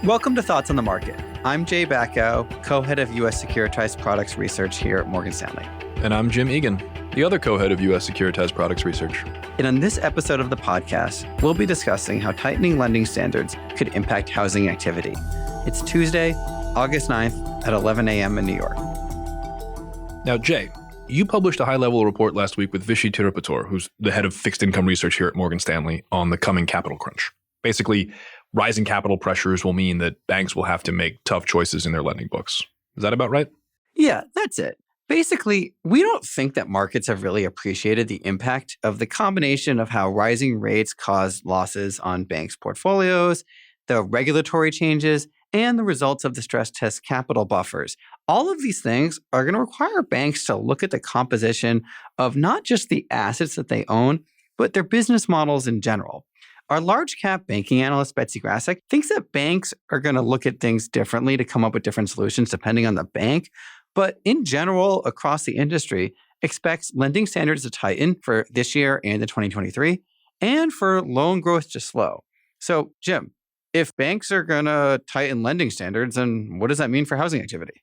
Welcome to Thoughts on the Market. I'm Jay Backow, co-head of U.S. Securitized Products Research here at Morgan Stanley. And I'm Jim Egan, the other co-head of U.S. Securitized Products Research. And on this episode of the podcast, we'll be discussing how tightening lending standards could impact housing activity. It's Tuesday, August 9th at 11 a.m. in New York. Now, Jay, you published a high-level report last week with Vishy Tirupattur, who's the head of fixed income research here at Morgan Stanley, on the coming capital crunch. Basically, rising capital pressures will mean that banks will have to make tough choices in their lending books. Is that about right? Yeah, that's it. Basically, we don't think that markets have really appreciated the impact of the combination of how rising rates cause losses on banks' portfolios, the regulatory changes, and the results of the stress test capital buffers. All of these things are going to require banks to look at the composition of not just the assets that they own, but their business models in general. Our large cap banking analyst, Betsy Graseck, thinks that banks are going to look at things differently to come up with different solutions depending on the bank. But in general, across the industry, expects lending standards to tighten for this year and in 2023, and for loan growth to slow. So, Jim, if banks are going to tighten lending standards, then what does that mean for housing activity?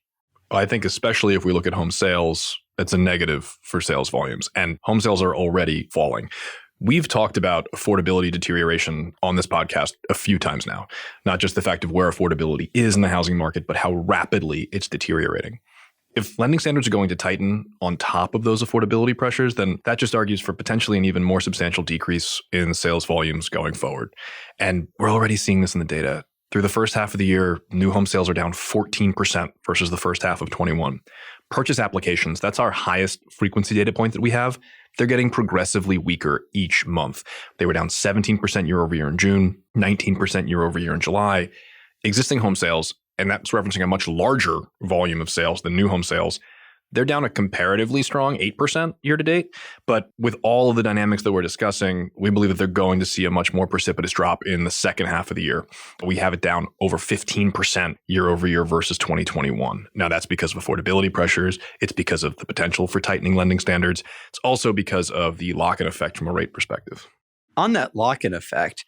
I think especially if we look at home sales, it's a negative for sales volumes, and home sales are already falling. We've talked about affordability deterioration on this podcast a few times now, not just the fact of where affordability is in the housing market, but how rapidly it's deteriorating. If lending standards are going to tighten on top of those affordability pressures, then that just argues for potentially an even more substantial decrease in sales volumes going forward. And we're already seeing this in the data. Through the first half of the year, new home sales are down 14% versus the first half of 21. Purchase applications, that's our highest frequency data point that we have. They're getting progressively weaker each month. They were down 17% year over year in June, 19% year over year in July. Existing home sales, and that's referencing a much larger volume of sales than new home sales, they're down a comparatively strong 8% year to date. But with all of the dynamics that we're discussing, we believe that they're going to see a much more precipitous drop in the second half of the year. We have it down over 15% year over year versus 2021. Now, that's because of affordability pressures. It's because of the potential for tightening lending standards. It's also because of the lock-in effect from a rate perspective. On that lock-in effect,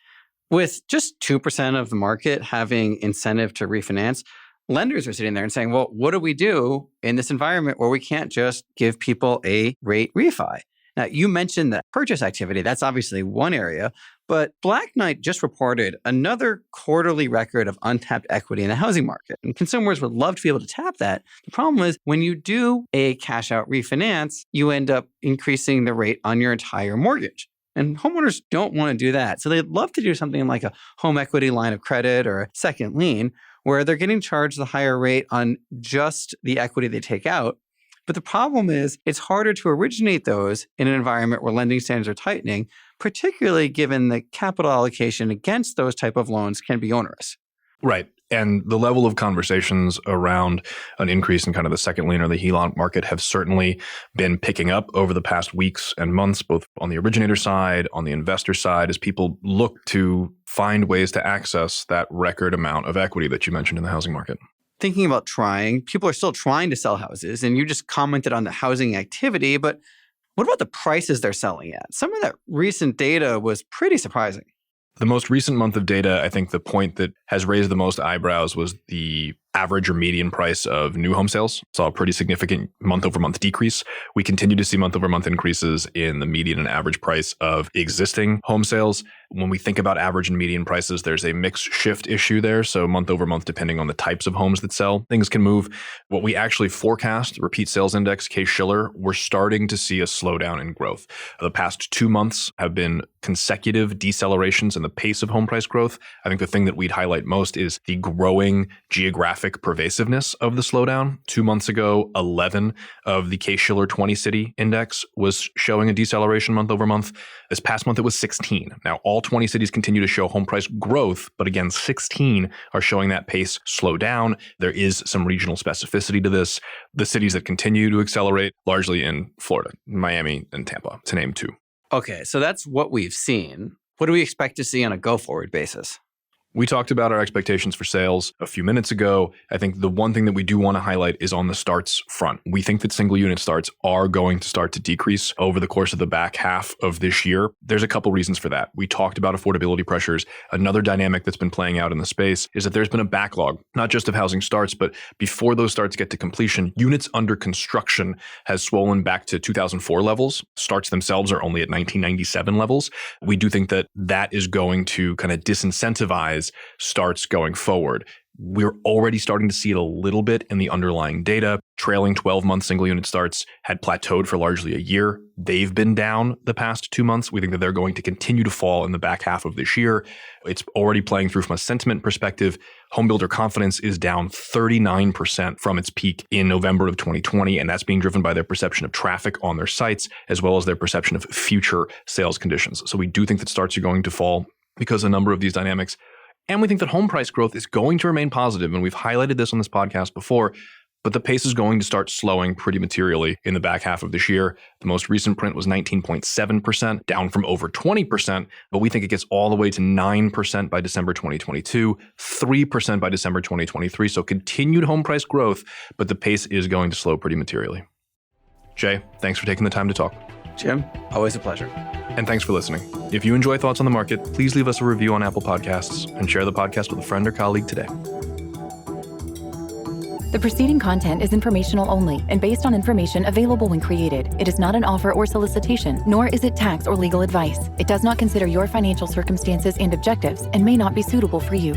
with just 2% of the market having incentive to refinance, lenders are sitting there and saying, well, what do we do in this environment where we can't just give people a rate refi? Now, you mentioned that purchase activity. That's obviously one area. But Black Knight just reported another quarterly record of untapped equity in the housing market. And consumers would love to be able to tap that. The problem is when you do a cash out refinance, you end up increasing the rate on your entire mortgage. And homeowners don't want to do that. So they'd love to do something like a home equity line of credit or a second lien, where they're getting charged the higher rate on just the equity they take out. But the problem is it's harder to originate those in an environment where lending standards are tightening, particularly given the capital allocation against those type of loans can be onerous. Right. And the level of conversations around an increase in kind of the second lien or the HELOC market have certainly been picking up over the past weeks and months, both on the originator side, on the investor side, as people look to find ways to access that record amount of equity that you mentioned in the housing market. Thinking about people are still trying to sell houses, and you just commented on the housing activity, but what about the prices they're selling at? Some of that recent data was pretty surprising. The most recent month of data, I think the point that has raised the most eyebrows was the average or median price of new home sales. Saw a pretty significant month-over-month decrease. We continue to see month-over-month increases in the median and average price of existing home sales. When we think about average and median prices, there's a mix shift issue there. So month-over-month, depending on the types of homes that sell, things can move. What we actually forecast, repeat sales index, Case-Shiller, we're starting to see a slowdown in growth. The past 2 months have been consecutive decelerations in the pace of home price growth. I think the thing that we'd highlight most is the growing geographic pervasiveness of the slowdown. 2 months ago, 11 of the Case-Shiller 20 city index was showing a deceleration month over month. This past month, it was 16. Now, all 20 cities continue to show home price growth, but again, 16 are showing that pace slow down. There is some regional specificity to this. The cities that continue to accelerate, largely in Florida, Miami, and Tampa, to name two. Okay, so that's what we've seen. What do we expect to see on a go-forward basis? We talked about our expectations for sales a few minutes ago. I think the one thing that we do want to highlight is on the starts front. We think that single unit starts are going to start to decrease over the course of the back half of this year. There's a couple reasons for that. We talked about affordability pressures. Another dynamic that's been playing out in the space is that there's been a backlog, not just of housing starts, but before those starts get to completion, units under construction has swollen back to 2004 levels. Starts themselves are only at 1997 levels. We do think that that is going to kind of disincentivize starts going forward. We're already starting to see it a little bit in the underlying data. Trailing 12-month single unit starts had plateaued for largely a year. They've been down the past 2 months. We think that they're going to continue to fall in the back half of this year. It's already playing through from a sentiment perspective. Home builder confidence is down 39% from its peak in November of 2020, and that's being driven by their perception of traffic on their sites, as well as their perception of future sales conditions. So we do think that starts are going to fall because of a number of these dynamics. And we think that home price growth is going to remain positive, and we've highlighted this on this podcast before, but the pace is going to start slowing pretty materially in the back half of this year. The most recent print was 19.7%, down from over 20%, but we think it gets all the way to 9% by December 2022, 3% by December 2023. So continued home price growth, but the pace is going to slow pretty materially. Jay, thanks for taking the time to talk. Jim, always a pleasure. And thanks for listening. If you enjoy Thoughts on the Market, please leave us a review on Apple Podcasts and share the podcast with a friend or colleague today. The preceding content is informational only and based on information available when created. It is not an offer or solicitation, nor is it tax or legal advice. It does not consider your financial circumstances and objectives and may not be suitable for you.